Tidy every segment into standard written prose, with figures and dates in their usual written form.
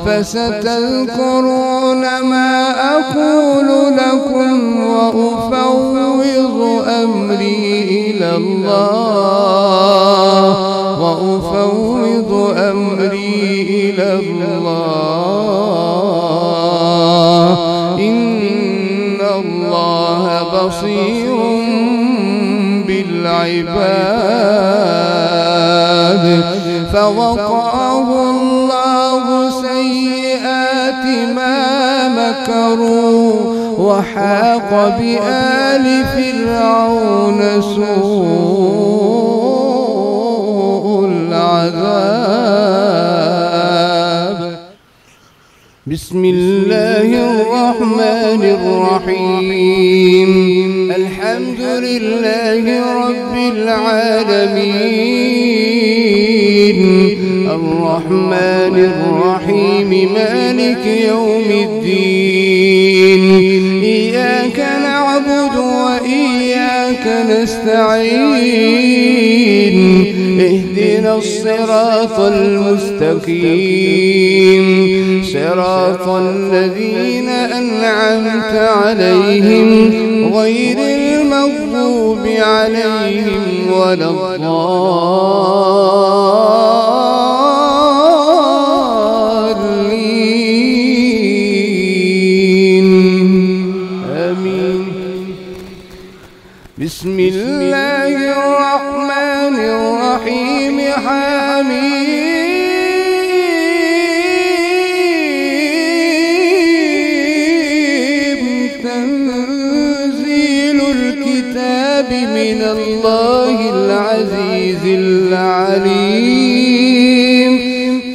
فستذكرون ما أقول لكم وأفوض أمري إلى الله وأفوض أمري إلى الله إن الله بصير بالعباد. فوقاه الله سيئات ما مكروا وحاق بآل فرعون سوء العذاب. بسم الله الرحمن الرحيم. الحمد لله رب العالمين الرحمن الرحيم مالك يوم الدين. إياك نعبد وإياك نستعين. اهدنا الصراط المستقيم صراط الذين أنعمت عليهم غير المغضوب عليهم ولا الضالين. آمين. بسم الله الرحمن الرحيم. حميم. تنزيل الكتاب من الله العزيز العليم.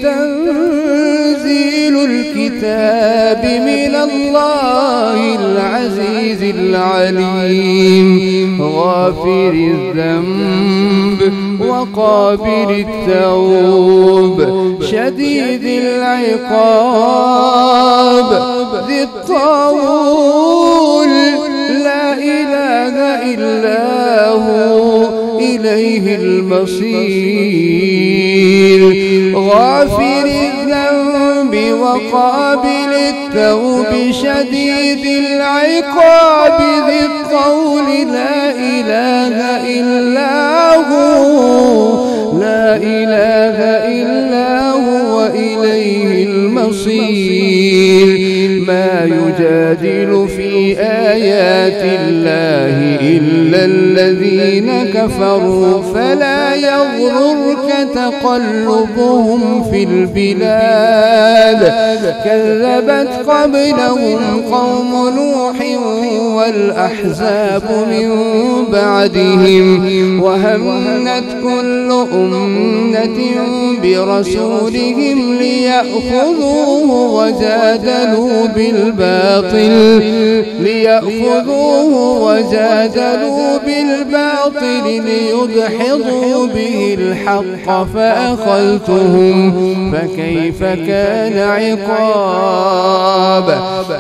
تنزيل الكتاب من الله العزيز العليم. غافر الذنب وقابل التوب شديد العقاب ذي الطول لا إله إلا هو إليه المصير. غافر الذنب وقابل التوب شديد العقاب ذي الطول لا إله إلا هو لا إله إلا هو إليه المصير. ما يجادل في آيات الله إلا الذين كفروا فلا يغررك تقلبهم في البلاد. كذبت قبلهم قوم نوح والأحزاب من بعدهم وهمت كل أمة برسولهم ليأخذوه وجادلوا بالباطل ليدحضوا به الحق فأخذتهم فكيف كان عقاب.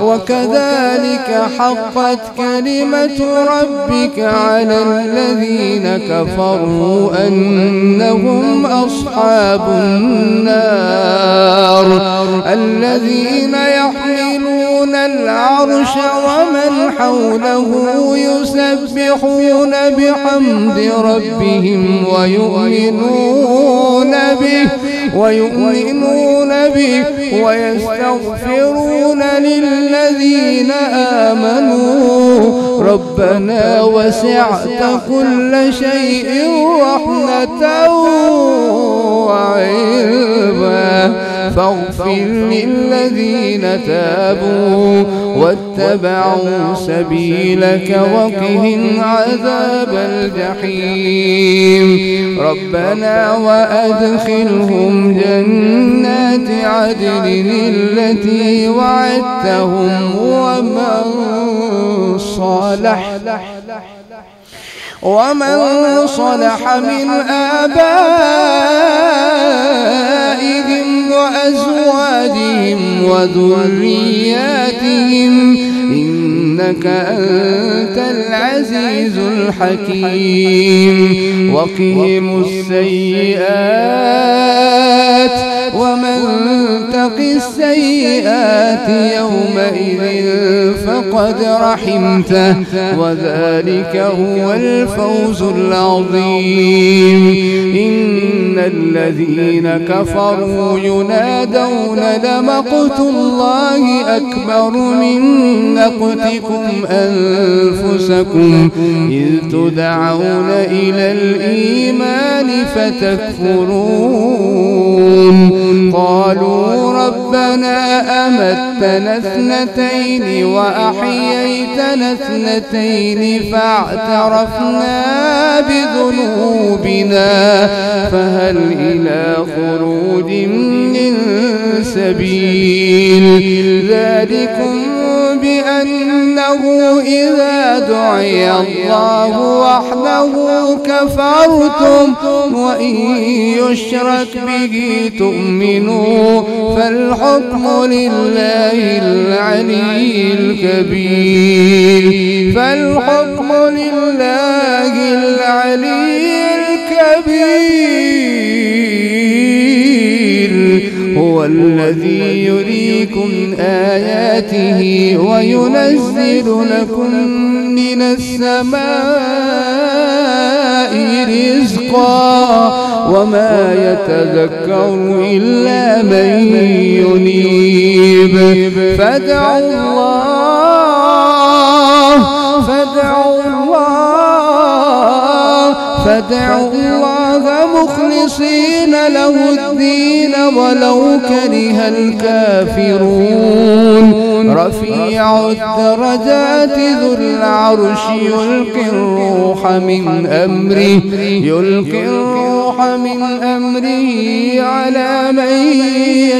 وكذلك حقت كلمة ربك على الذين كفروا أنهم أصحاب النار. الذين يحملون العرش ومن حوله يسبحون بحمد ربهم ويؤمنون به ويستغفرون للذين آمنوا ربنا وسعت كل شيء رحمة وعلما فاغفر للذين تابوا واتبعوا سبيلك وقهم عذاب الجحيم. ربنا وأدخلهم جنات عدن التي وعدتهم ومن صلح من آبائهم وأزواجهم وذرياتهم إنك أنت العزيز الحكيم. وقهم السيئات ومن تق السيئات يومئذ فقد رحمته وذلك هو الفوز العظيم. إن الذين كفروا ينادون لمقت الله أكبر من مقتكم أنفسكم إذ تدعون إلى الإيمان فتكفرون. قالوا ربنا أمتنا اثنتين وأحييتنا اثنتين فاعترفنا بذنوبنا فهل إلى خروج من سبيل. ذلكم بأنه إذا دعي الله وحده كفرتم وإن يشرك به تؤمنوا فالحكم لله العلي الكبير. فالحكم لله العلي الكبير هو الذي يريكم آياته وينزل لكم من السماء رزقا وما يتذكر إلا من ينيب. فادعوا الله مخلصين له الدين ولو كره الكافرون. رفيع الدرجات ذو العرش يلقي الروح من أمره على من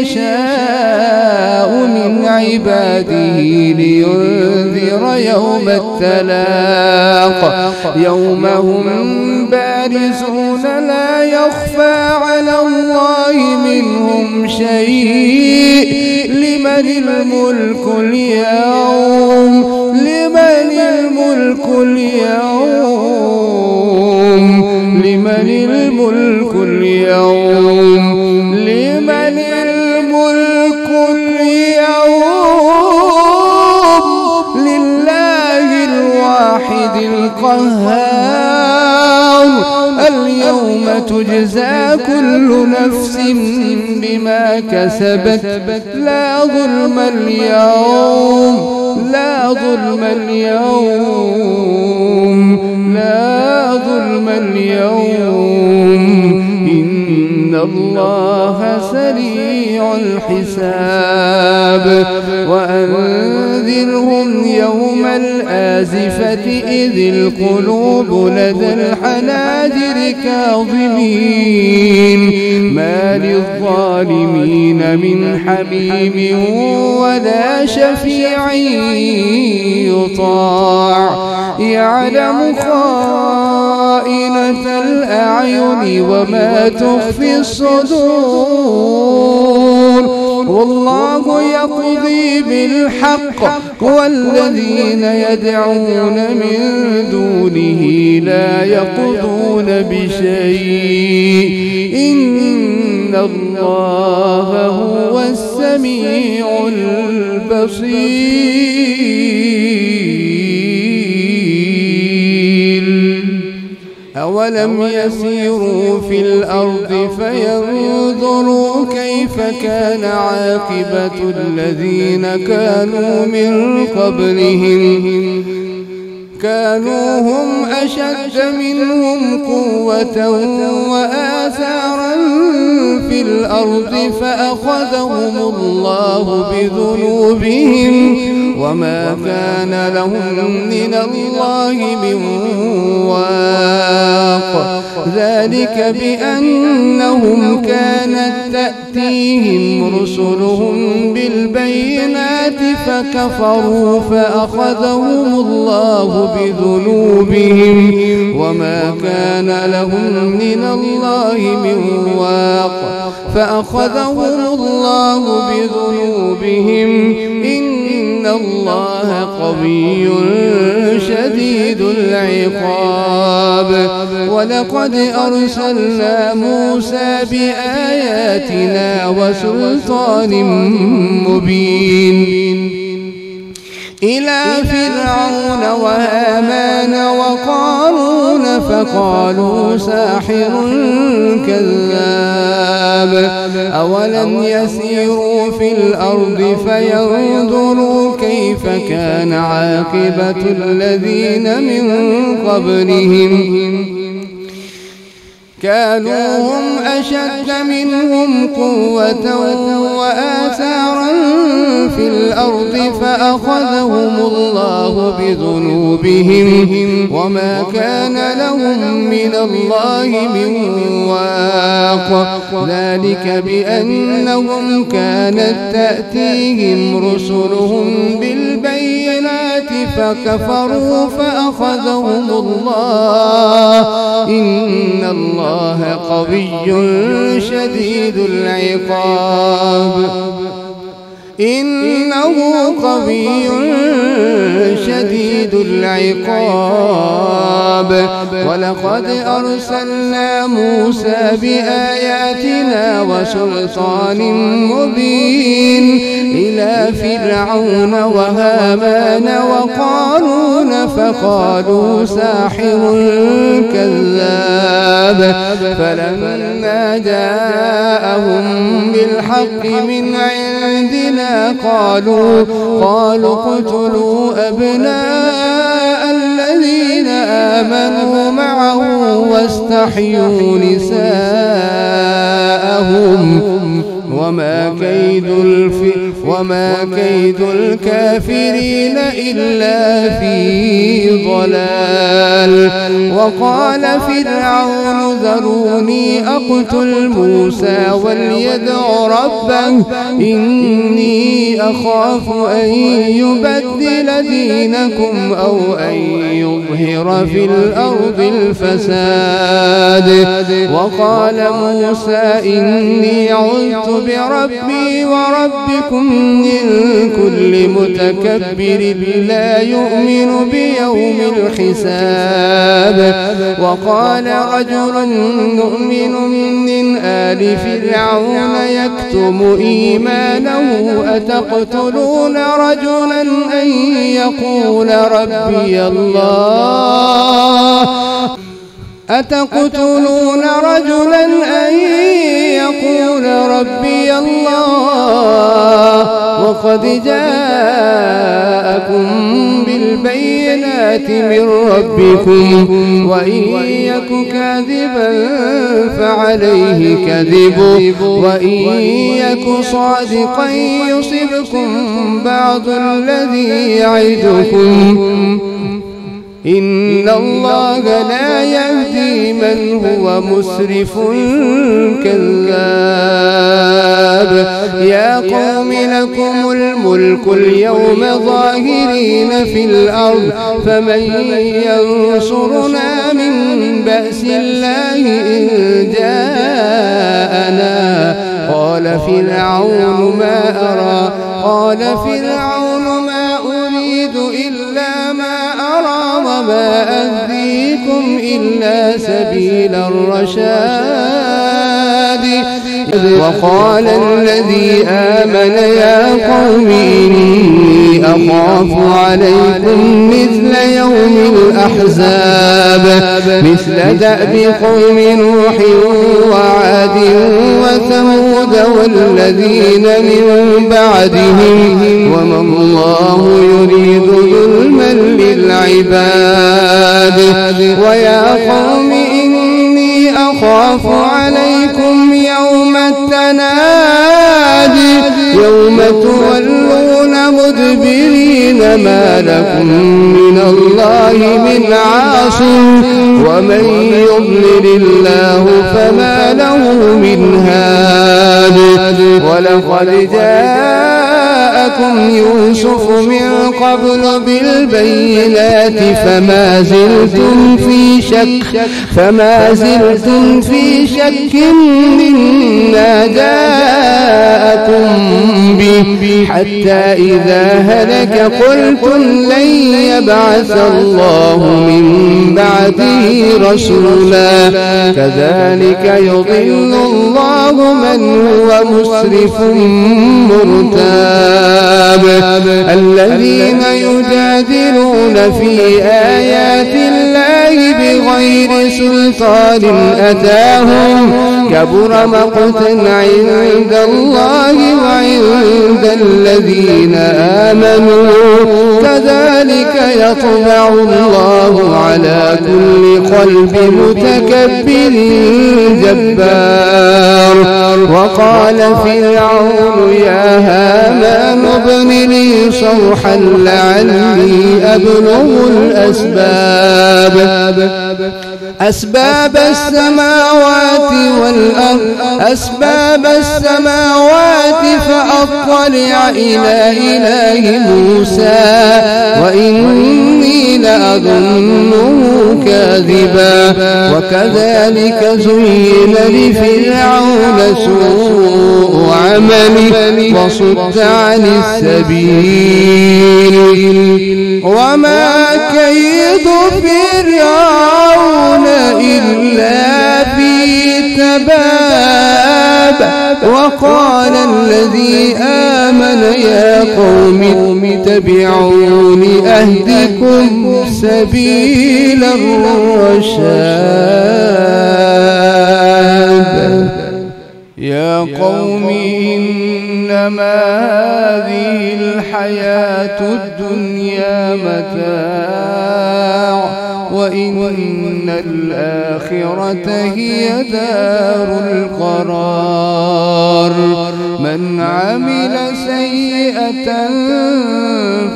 يشاء من عباده لينذر يوم التلاق يوم هم بارزون لا يخفى على الله منهم شيء. لمن الملك اليوم لمن الملك اليوم لمن الملك اليوم لمن الملك اليوم لله الواحد القهار. اليوم تجزى كل نفس بما كسبت لا ظلم اليوم لا ظلم اليوم لا ظلم اليوم إن الله سريع الحساب. وأنذرهم يوم الآزفة إذ القلوب لدى الحناجر كاظمين ما للظالمين من حميم ولا شفيع يطاع. يعلم خائنة الأعين وما تخفي الصدور. والله يقضي بالحق والذين يدعون من دونه لا يقضون بشيء إن الله هو السميع البصير. أولم يسيروا في الأرض فينظروا كيف كان عاقبة الذين كانوا من قبلهم كانوا هم أشد منهم قوة وآثارا في الأرض فأخذهم الله بذنوبهم وما كان لهم من الله من واق. ذلك بأنهم كانت تأتيهم رسلهم بالبينات فكفروا فأخذهم الله بذنوبهم وما كان لهم من الله من واق. فأخذهم الله بذنوبهم إن الله قوي شديد العقاب ولقد أرسلنا موسى بآياتنا وسلطان مبين إلى فرعون وهامان وقارون فقالوا ساحر كذاب أولم يسيروا في الأرض فينظروا كيف كان عاقبة الذين من قبلهم كانوا هم أشد منهم قوة وآثارا في الأرض فأخذهم الله بذنوبهم وما كان لهم من الله من واق ذلك بأنهم كانت تأتيهم رسلهم بالبينات فكفروا فأخذهم الله إن الله قوي شديد العقاب إنه قوي شديد العقاب ولقد أرسلنا موسى بآياتنا وسلطان مبين إلى فرعون وهامان وقارون فقالوا ساحر كذاب فلما جاءهم بالحق من عندنا قالوا اقتلوا أبناء الذين آمنوا معه واستحيوا نساءهم وما كيد الكافرين إلا في ضلال وقال فرعون ذروني أقتل موسى وليدع ربه إني أخاف أن يبدل دينكم أو أن يظهر في الأرض الفساد وقال موسى إني عذت بربي وربكم من كل متكبر لا يؤمن بيوم الحساب وقال رجل مؤمن من آل فرعون يكتم إيمانه أتقتلون رجلا أن يقول ربي الله أتقتلون رجلا أن يقول ربي الله وقد جاءكم بالبينات من ربكم وإن يك كاذبا فعليه كذبه وإن يك صادقا يصبكم بعض الذي يعدكم إن الله لا يهدي من هو مسرف كذاب يا قوم لكم الملك اليوم ظاهرين في الأرض فمن ينصرنا من بأس الله إن جاءنا قال فرعون ما أريد إلا ما أرى وما أهديكم إلا سبيل الرشاد وقال الذي آمن يا قوم إني أخاف عليكم مثل يوم الأحزاب مثل دأب قوم نوح وعاد وثمود والذين من بعدهم وما الله يريد ظلما للعباد ويا قوم إني أخاف عليكم يوم التنادي يوم تولون مدبرين ما لكم من الله من عاصم ومن يضلل الله فما له من هاد ولقد جاء جاءكم يوسف من قبل بالبينات فما زلتم في شك مما جاءكم به حتى إذا هلك قلتم لن يبعث الله من بعده رسولا كذلك يضل الله من هو مسرف مرتاب الذين يجادلون في آيات الله بغير سلطان أتاهم كبر مقتا عند الله وعند الذين آمنوا كذلك يطبع الله على كل قلب متكبر جبار وقال فرعون يا هامان ابن لي صرحا لعلي أبلغ أسباب السماوات فأطلع إلى إله موسى وإني لأظنه كاذبا وكذلك زين لفرعون سوء عمله وصد عن السبيل وما كيد فرعون إلا في تباب وقال الذي آمن يا قوم اتبعون أهدكم سبيل الرشاد يا قوم إنما هذه الحياة الدنيا متاع وإن الآخرة هي دار القرار من عمل سيئة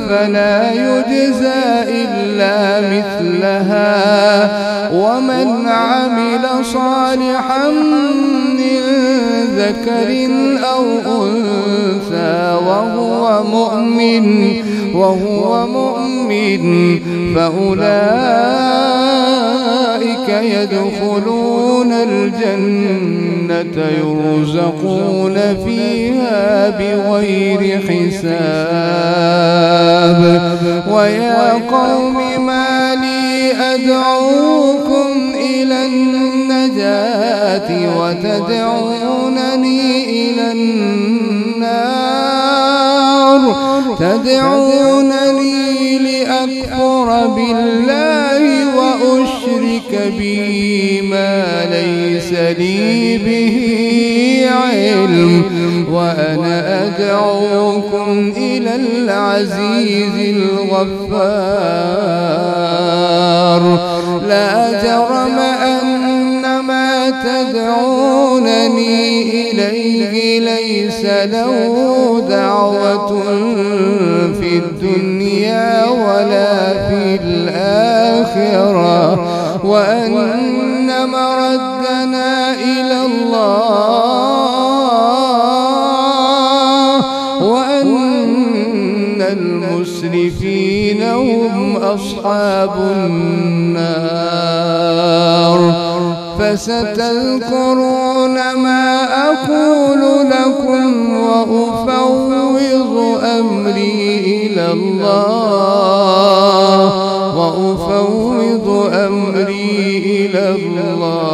فلا يجزى إلا مثلها ومن عمل صالحا من ذكر أو أنثى وهو مؤمن فأولئك يدخلون الجنة يرزقون فيها بغير حساب ويا قوم ما لي أدعوكم إلى النجاة وتدعونني إلى النار تدعونني لأكفر بالله وأشرك به ما ليس لي به علم وأنا أدعوكم إلى العزيز الغفار لا جرم أن ما تدعونني إليه ليس له دعوة في الدنيا ولا في الآخرة وأن مردنا إلى الله وأن المسرفين هم أصحاب النار فستذكرون ما أقول لكم وأفوض أمري إلى الله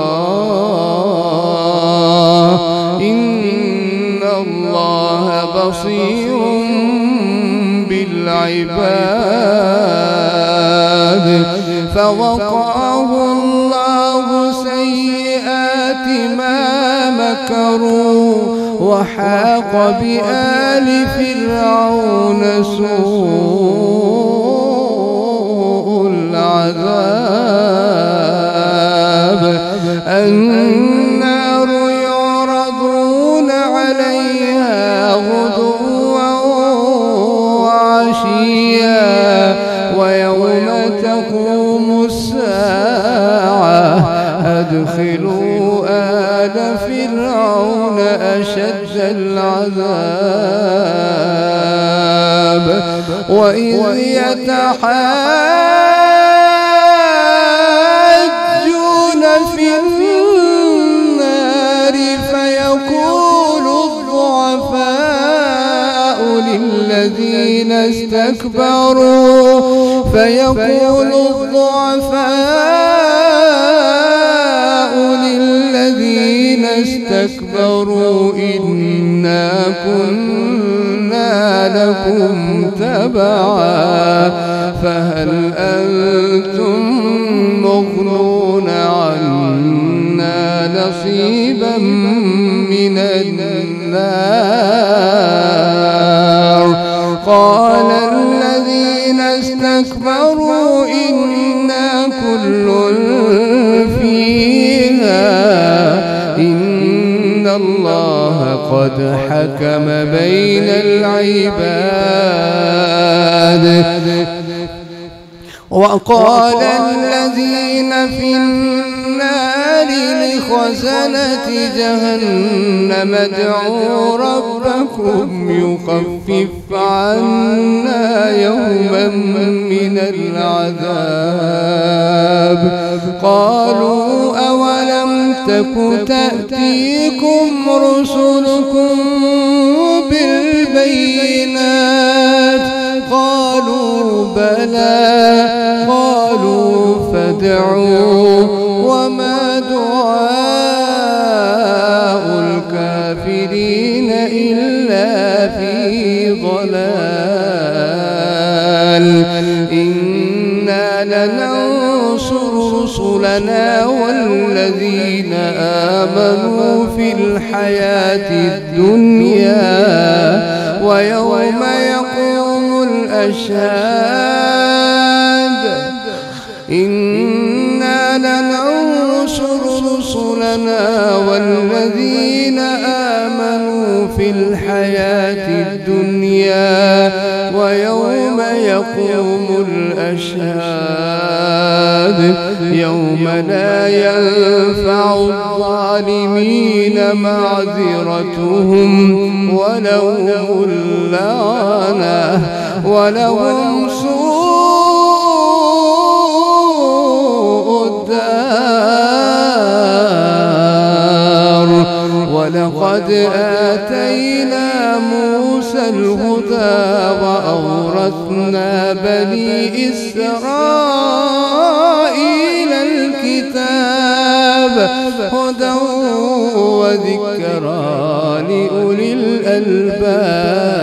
إن الله بصير بالعباد فوقاه الله سيئات ما مكروا وحاق بآل فرعون سوء العذاب النار يعرضون عليها غدوا وعشيا ويوم تقوم الساعة أدخلوا آل فرعون أشد العذاب وإذ يتحاجون في النار فيقول الضعفاء للذين استكبروا إنا كنا لكم تبعا فهل أنتم مغنون عنا نصيبا من النار قال الذين استكبروا إنا كل فيها إن الله قد حكم بين العباد وقال الذين في النار لخزنة جهنم ادعوا ربكم يخفف عنا يوما من العذاب قالوا أولم تك تأتيكم رسلكم بالبينات قالوا بلى قالوا فادعوا وما دعاء الكافرين إلا في ضلال إنا لننصر رسلنا والذين آمنوا في الحياة الدنيا ويوم يقوم الأشهاد إنا لننصر رسلنا والذين آمنوا في الحياة الدنيا ويوم يقوم الأشهاد يوم لا ينفع الظالمين معذرتهم ولهم اللعنة ولهم سوء الدار ولقد آتينا موسى الهدى وأورثنا بني إسرائيل الكتاب هدى وذكرى لأولي الألباب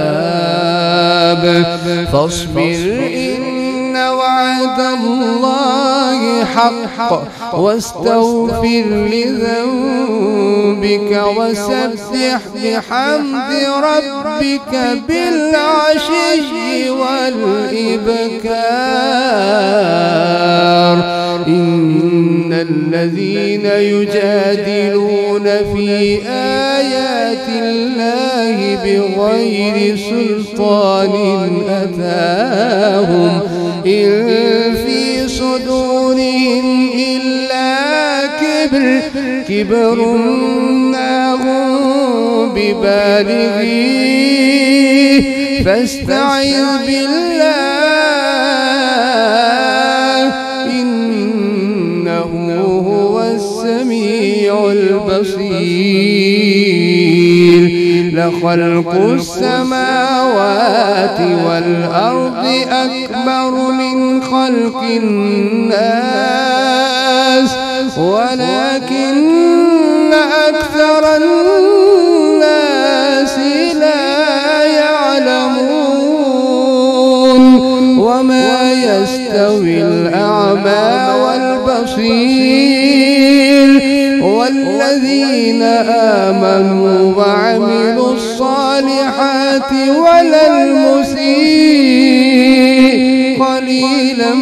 فاصبر إن وعد الله حق واستغفر لذنبك وسبح بحمد ربك بالعشي والإبكار إن الذين يجادلون في آيات الله بغير سلطان أتاهم إن في صدورهم إلا كبر ما هم ببالغيه فاستعذ بالله إنه هو السميع البصير لخلق السماوات والأرض أكبر من خلق الناس ولكن أكثر الناس لا يعلمون وما يستوي الأعمى والبصير والذين آمنوا وعملوا الصالحات ولا المسيء قليلا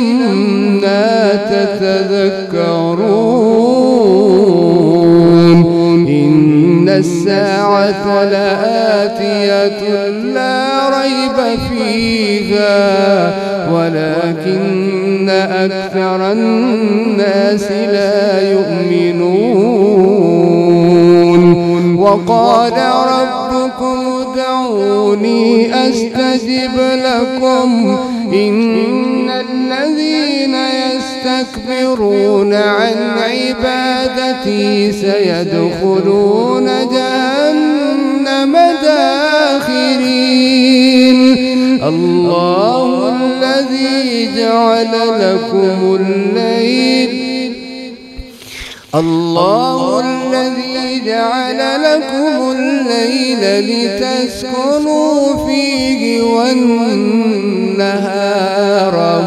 ما تتذكرون إن الساعة لآتية لا ريب فيها ولكن أكثر الناس لا يؤمنون وقال ربكم ادعوني أستجب لكم إن الذين يستكبرون عن عبادتي سيدخلون جهنم داخرين الله الذي جعل لكم الليل لتسكنوا فيه والنهار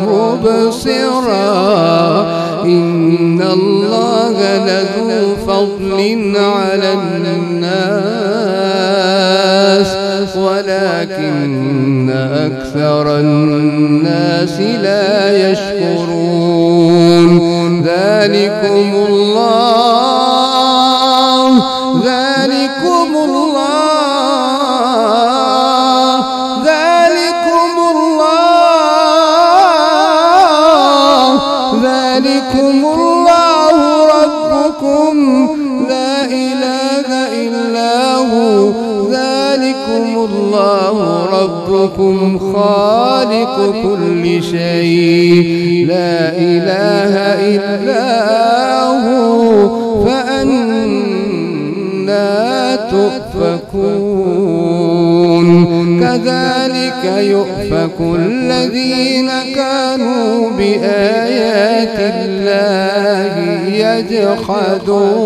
مبصرا إن الله لذو فضل على الناس ولكن أكثر الناس لا يشكرون ذلكم الله ربكم لا إله إلا هو ذلكم الله ربكم خالق كل شيء لا إله إلا هو فأنا تؤفكون كذلك يؤفك الذين كانوا بآيات الله يجحدون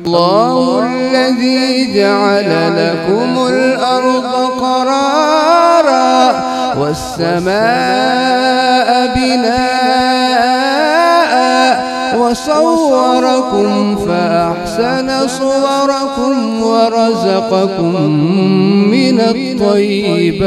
الله الذي جعل لكم الأرض قرارا والسماء بناء وصوركم فأحسن صوركم ورزقكم من الطيبات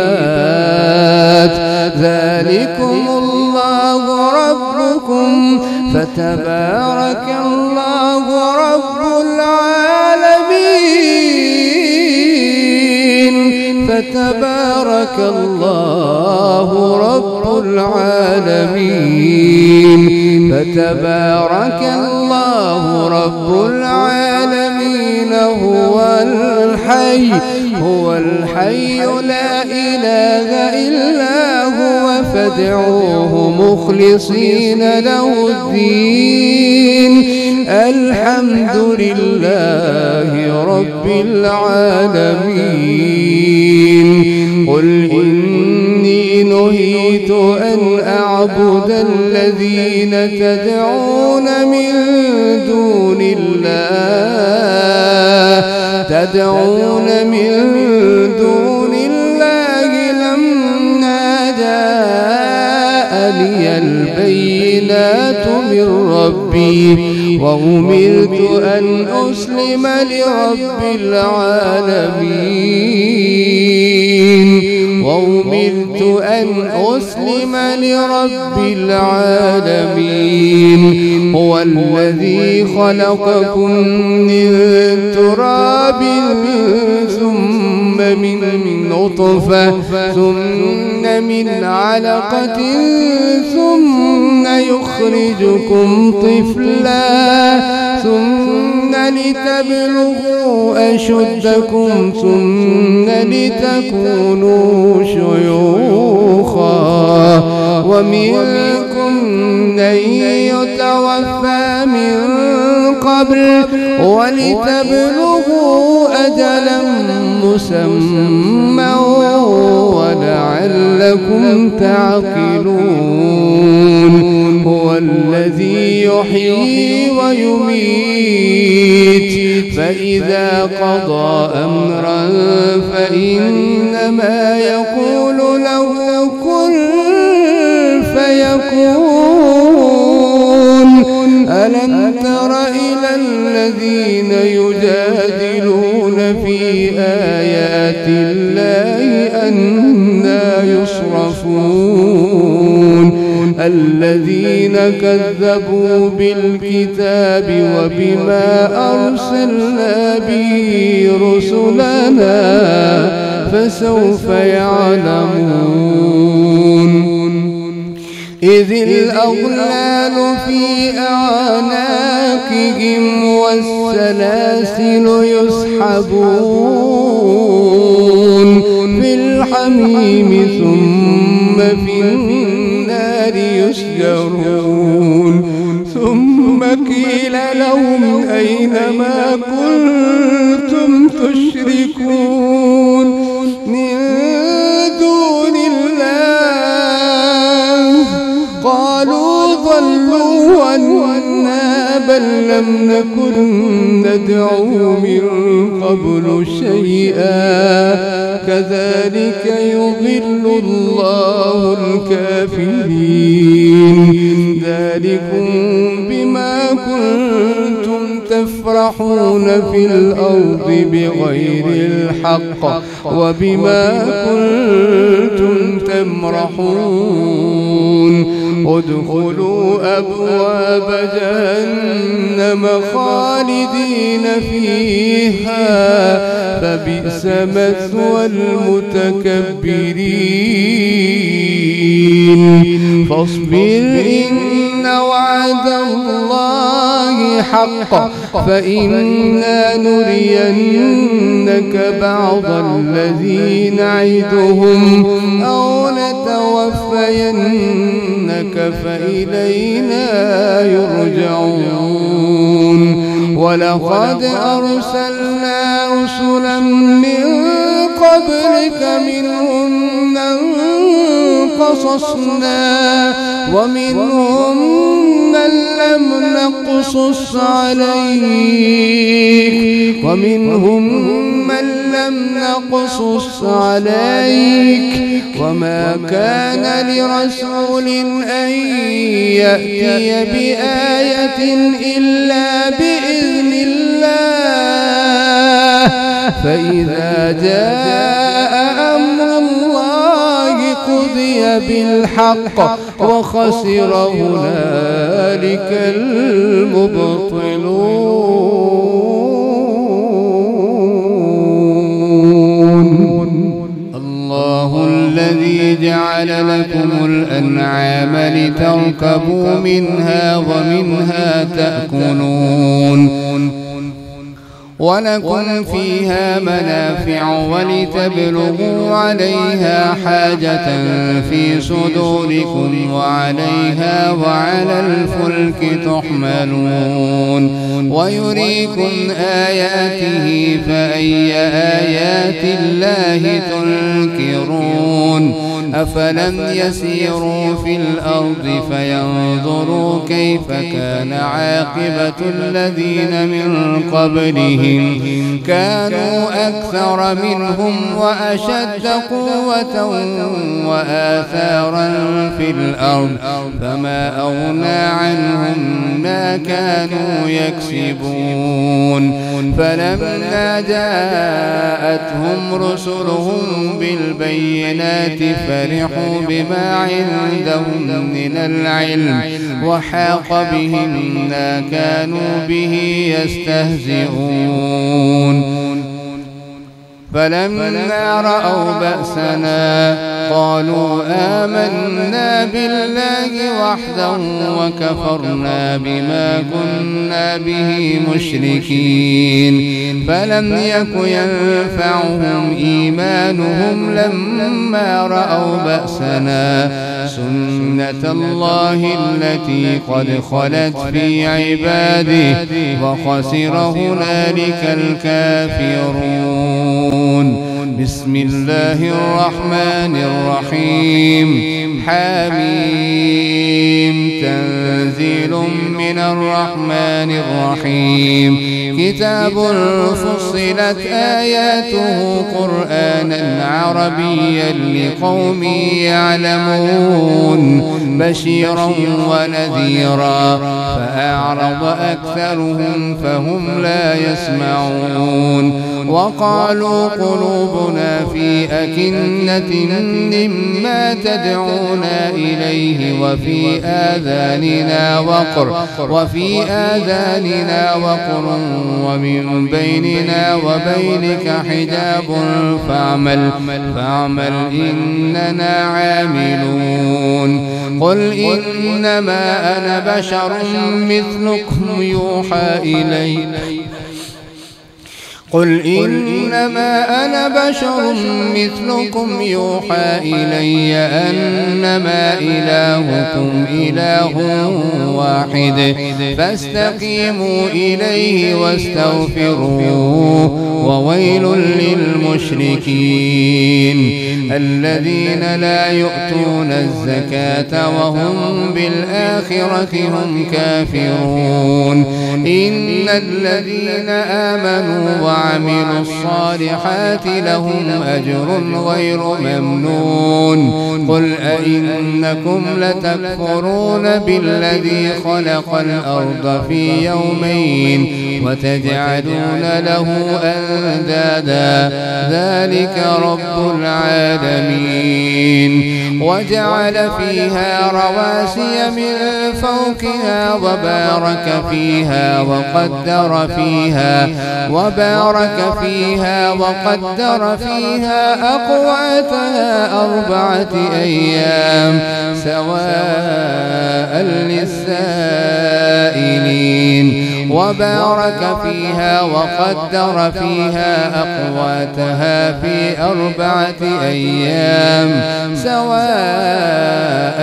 ذلكم الله ربكم فتبارك الله رب العالمين فتبارك الله رب العالمين فتبارك الله رب العالمين هو الحي لا إله إلا هو فادعوه مخلصين له الدين الحمد لله رب العالمين قل إني نهيت أن أعبد الذين تدعون من دون الله لما جاءني البينات من ربي وأمرت أن أسلم لرب العالمين هو الذي خلقكم من تراب ثم من نطفة ثم من علقة ثم يخرجكم طفلا ثم لتبلغوا أشدكم ثم لتكونوا شيوخا ومنكم من يتوفى من قبل ولتبلغوا أجلا مسمى ولعلكم تعقلون هو الذي يحيي ويميت فإذا قضى أمرا فإنما يقول له كن فيكون ألم تر إلى الذين يجادلون في آيات الله أنى يصرفون الذين كذبوا بالكتاب وبما أرسلنا به رسلنا فسوف يعلمون إذ الأغلال في أعناقهم والسلاسل يسحبون في الحميم ثم في النار يسجرون ثم قيل لهم أين ما كنتم تشركون من دون الله قالوا ضلوا عنا بل لم نكن ندعو من قبل شيئا كذلك يضل الله الكافرين ذلكم بما كنتم تفرحون في الأرض بغير الحق وبما كنتم تمرحون ادخلوا أبواب جهنم خالدين فيها فبئس مثوى المتكبرين فاصبر إن وعد الله حق فإنا نرينك بعض الذي نعدهم أو نتوفينك فإلينا يرجعون ولقد أرسلنا رسلا من قبلك منهم من قصصنا ومنهم من لم نقصص عليك وما كان لرسول أن يأتي بآية إلا بإذن الله فإذا جاء أمر الله قضي بالحق وخسر هنالك المبطلون الله الذي جعل لكم الأنعام لتركبوا منها ومنها تأكلون ولكم فيها منافع ولتبلغوا عليها حاجة في صدوركم وعليها وعلى الفلك تحملون ويريكم آياته فأي آيات الله تنكرون أفلم يسيروا في الأرض فينظروا كيف كان عاقبة الذين من قبلهم كانوا أكثر منهم وأشد قوة وآثارا في الأرض فما أغنى عنهم ما كانوا يكسبون فلما جاءتهم رسلهم بالبينات فرحوا بما عندهم من العلم وحاق بهم ما كانوا به يستهزئون فلما رأوا بأسنا قالوا آمنا بالله وحده وكفرنا بما كنا به مشركين فلم يك ينفعهم إيمانهم لما رأوا بأسنا سنة الله التي قد خلت في عباده وخسر هنالك الكافرون بسم الله الرحمن الرحيم حميم تنزيل من الرحمن الرحيم كتاب فصلت آياته قرآنا عربيا لقوم يعلمون بشيرا ونذيرا فأعرض أكثرهم فهم لا يسمعون وقالوا قلوبنا في أكنة مما تدعونا إليه وفي آذاننا وقر ومن بيننا وبينك حجاب فاعمل إننا عاملون. قل إنما أنا بشر مثلكم يوحى إلي أنما إلهكم إله واحد فاستقيموا إليه واستغفروه. وويل للمشركين الذين لا يؤتون الزكاة وهم بالآخرة هم كافرون. إن الذين آمنوا وعملوا الصالحات لهم أجر غير ممنون. قل أئنكم لتكفرون بالذي خلق الأرض في يومين وتجعلون له أندادا ذلك رب العالمين. وجعل فيها رواسي من فوقها وقدر فيها أقواتها 4 أيام سواء للسائلين. وبارك فيها وقدر فيها أقواتها في 4 أيام سواء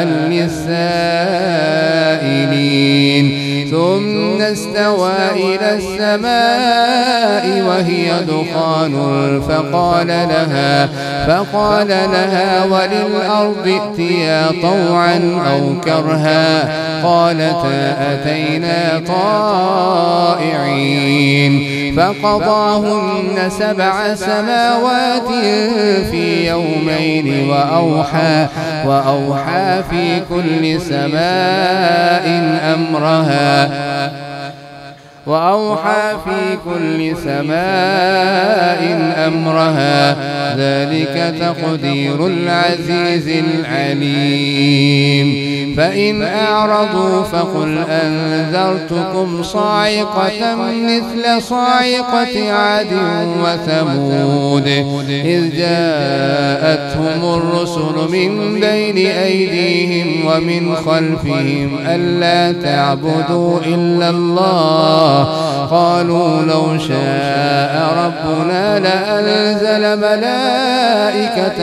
للسائلين. ثم استوى إلى السماء وهي دخان فقال لها وللأرض ائتيا طوعا أو كرها قالتا أتينا طائعين. فقضاهن 7 سماوات في يومين وأوحى في كل سماء أمرها ذلك تقدير العزيز العليم. فإن أعرضوا فقل أنذرتكم صاعقة مثل صاعقة عاد وثمود إذ جاءتهم الرسل من بين أيديهم ومن خلفهم ألا تعبدوا إلا الله قالوا لو شاء ربنا لأنزل ملائكة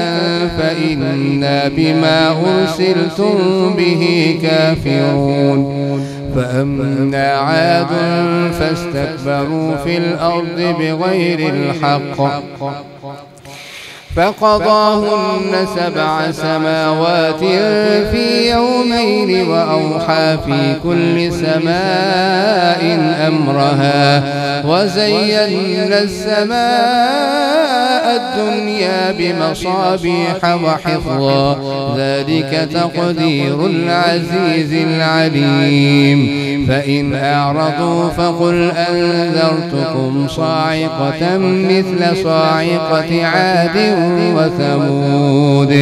فإنا بما أرسلتم به كافرون. فأما عاد فاستكبروا في الأرض بغير الحق فقضاهن 7 سماوات في يومين وأوحى في كل سماء أمرها وزينا السماء الدنيا بمصابيح وحفظا ذلك تقدير العزيز العليم. فإن أعرضوا فقل أنذرتكم صاعقة مثل صاعقة عاد وثمود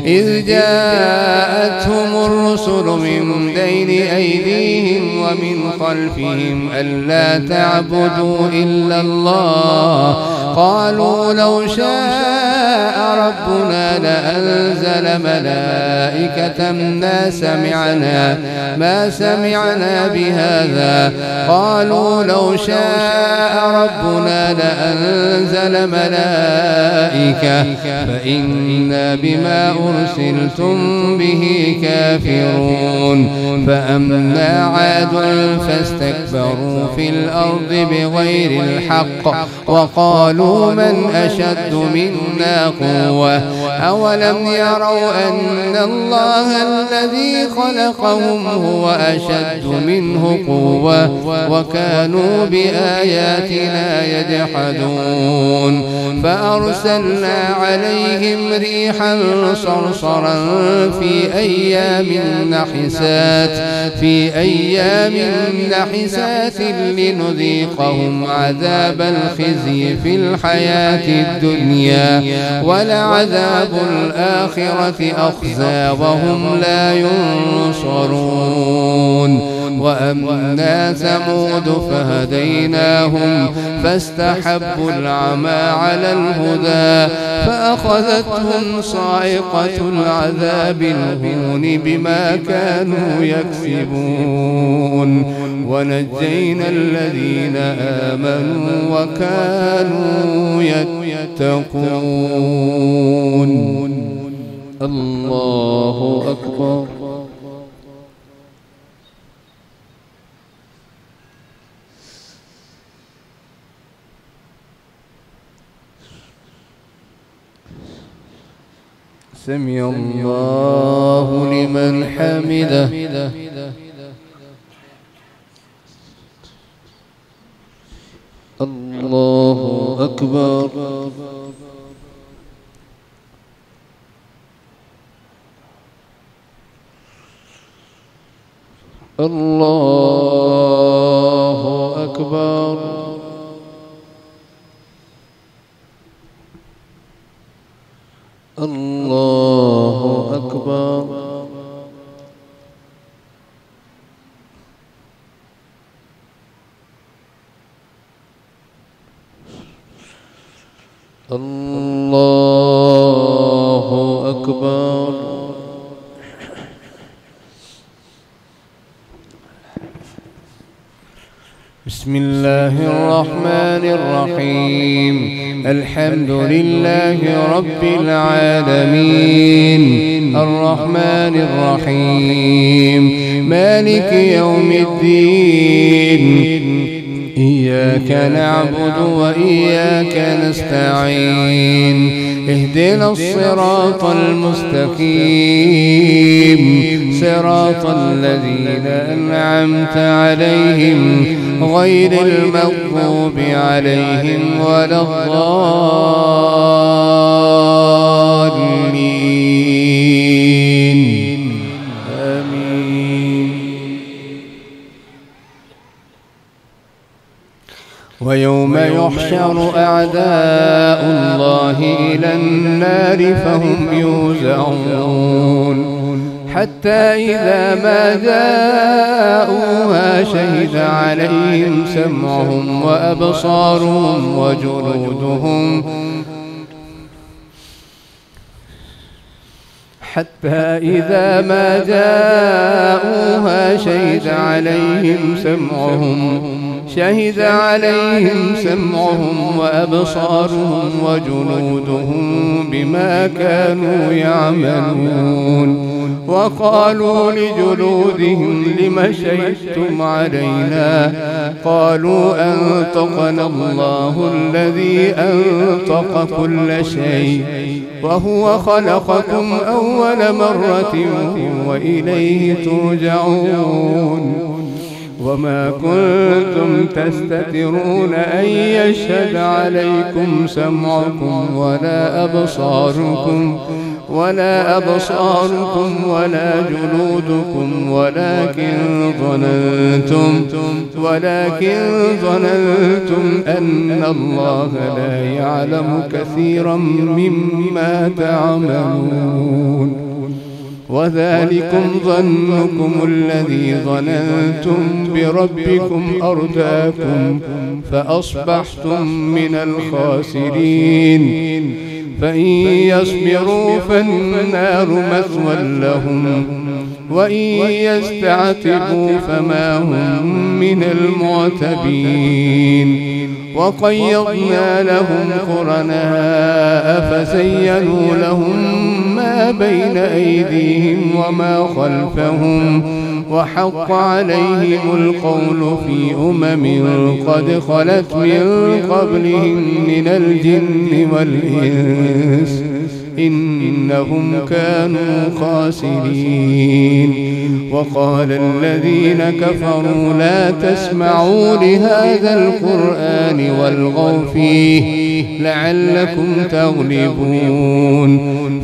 إذ جاءتهم الرسل من بين أيديهم ومن خلفهم ألا تعبدوا إلا الله قالوا لو شاء ربنا لأنزل ملائكة ما سمعنا بهذا قالوا لو شاء ربنا لأنزل ملائكة فإنا بما أرسلتم به كافرون. فأما عاد فاستكبروا في الأرض بغير الحق وقالوا من أشد منا قوة أولم يروا أن الله الذي خلقهم هو أشد منه قوة وكانوا بآياتنا يجحدون. فأرسلنا عليهم ريحا صرصرا في أيام نحسات لنذيقهم عذاب الخزي في الحياة الدنيا ولعذاب الآخرة أخزى وهم لا ينصرون. وأما ثمود فهديناهم فاستحبوا العمى على الهدى فأخذتهم صاعقة العذاب الهون بما كانوا يكسبون ونجينا الذين آمنوا وكانوا يتقون. الله أكبر. سمع الله لمن حمده. الله أكبر. الله أكبر. الله أكبر. الله أكبر. بسم الله الرحمن الرحيم. الحمد لله رب العالمين الرحمن الرحيم مالك يوم الدين إياك نعبد وإياك نستعين اهدنا الصراط المستقيم صراط الذين أنعمت عليهم غير المغضوب عليهم ولا الضالين آمين. ويوم يحشر أعداء الله إلى النار فهم يوزعون حتى إذا ما جاءوها شهد عليهم سمعهم وأبصارهم وجلودهم حتى إذا ما جاءوها شهد عليهم سمعهم وأبصارهم وجلودهم بما كانوا يعملون. وقالوا لجلودهم لم شهدتم علينا قالوا أنطقنا الله الذي أنطق كل شيء وهو خلقكم أول مرة وإليه ترجعون. وما كنتم تستترون أن يشهد عليكم سمعكم ولا أبصاركم ولا جلودكم ولكن ظننتم أن الله لا يعلم كثيرا مما تعملون. وذلكم ظنكم الذي ظننتم بربكم أرداكم فأصبحتم من الخاسرين. فإن يصبروا فالنار مثوى لهم وإن يستعتبوا فما هم من المعتبين. وقيضنا لهم قرناء فزينوا لهم ما بين أيديهم وما خلفهم وحق عليهم القول في قد خلت من قبلهم من الجن والإنس إنهم كانوا خاسرين. وقال الذين كفروا لا تسمعوا لهذا القرآن والغوا فيه لعلكم تغلبون.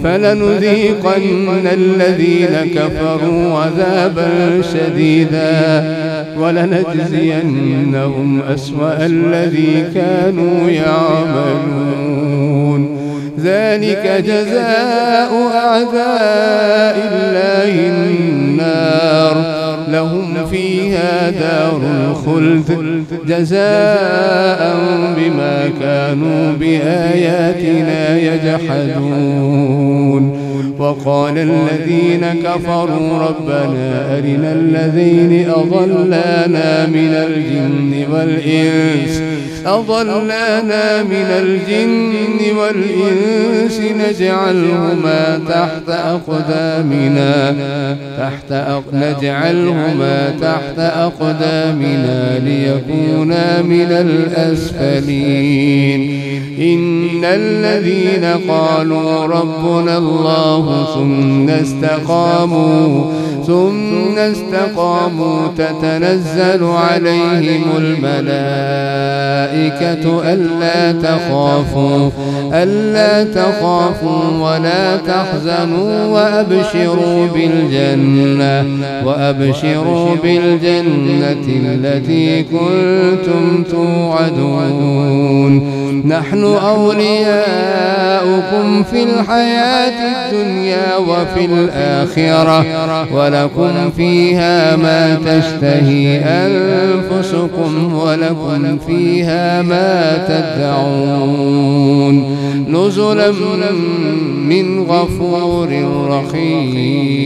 فلنذيقن الذين كفروا عذابا شديدا ولنجزينهم أسوأ الذي كانوا يعملون. ذلك جزاء أعداء الله النار لهم فيها دار الخلد جزاء بما كانوا بآياتنا يجحدون. وقال الذين كفروا ربنا أرنا الذين أضلانا من الجن والإنس نجعلهما تحت أقدامنا ليكونا من الأسفلين. إن الذين قالوا ربنا الله ثم استقاموا تتنزل عليهم الملائكة ألا تخافوا ولا تحزنوا وأبشروا بالجنة التي كنتم توعدون. نحن أولياؤكم في الحياة الدنيا وفي الآخرة ولكم فيها ما تشتهي أنفسكم ولكم فيها ما تدعون. نزلا من غفور رحيم.